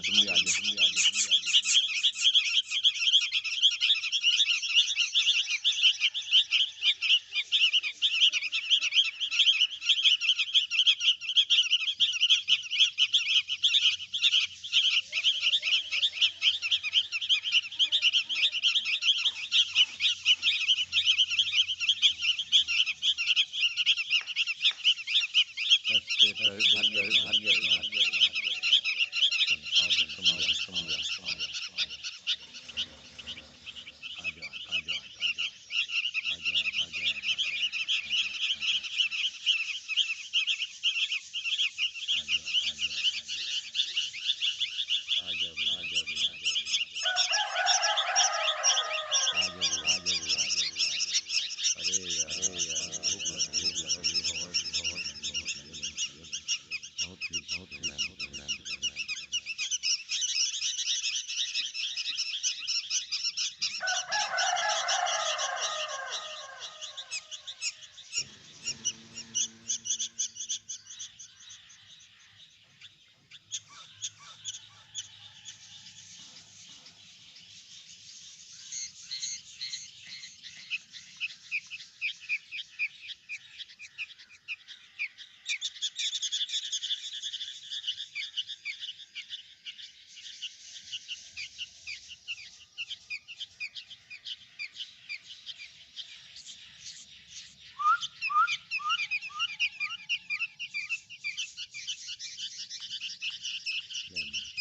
तुम भी आ जाओ।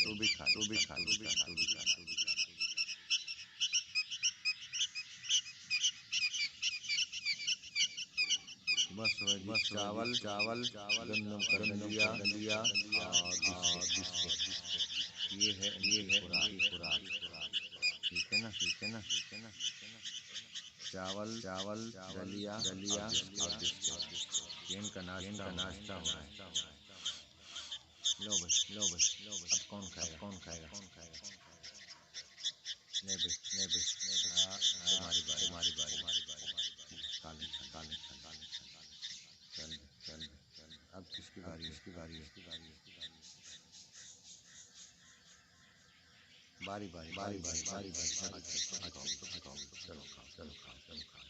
तू भी खा, तू भी खा, तू भी खा, तू भी खा, तू भी खा। बस चावल चावल चावल गंदम कर दिया ये है खुराक। ठीक है ना, ठीक है ना, ठीक है ना। चावल चावल दलिया दलिया इनका नाश्ता हो रहा है। लो बस लो बस लो बस। अब कौन खाएगा, कौन खाएगा, कौन खाएगा? ले बस ले बस ले बस। तुम्हारी बारी, तुम्हारी बारी, तुम्हारी बारी। काले काले काले चल चल चल। अब किसकी बारी है, किसकी बारी है, किसकी बारी है? बारी बारी बारी बारी बारी बारी। चलो खाओ, चलो खाओ, चलो खाओ, चलो खाओ।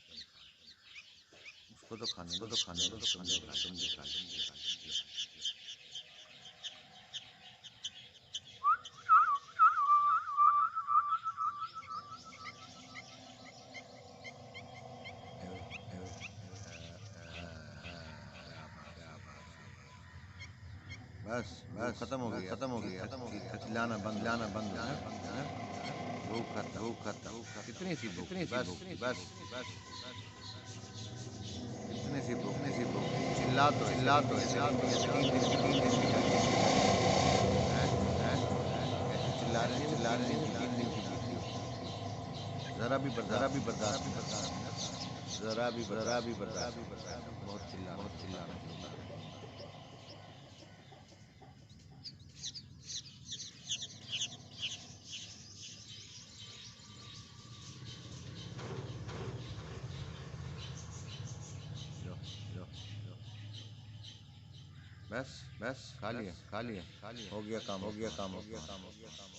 उसको तो खाने दो, तो खाने दो, तो खाने दो, तुम भी खा, तुम भी खा। बस बस खत्म हो गया, खत्म हो गया, खत्म हो गया। चिल्लाना बंद, लाना बंद, भूख खत्म, भूख खत्म। कितनी सी भूख, कितनी सी भूख, बस बस कितनी सी भूख, कितनी सी भूख। चिल्ला तो चिल्ला तो 3 दिन की ऐसे चिल्ला रहे हैं, चिल्ला रहे हैं, 3 दिन की भूखी हो। जरा भी बर्दाश्त, जरा भी बर्दाश्त, जरा भी बर्दाश्त। बहुत चिल्ला, बहुत चिल्ला रहे हैं। लो लो लो। बस बस खा लिया, खा लिया, खा लिया। हो गया काम, हो गया काम, हो गया काम, हो गया काम।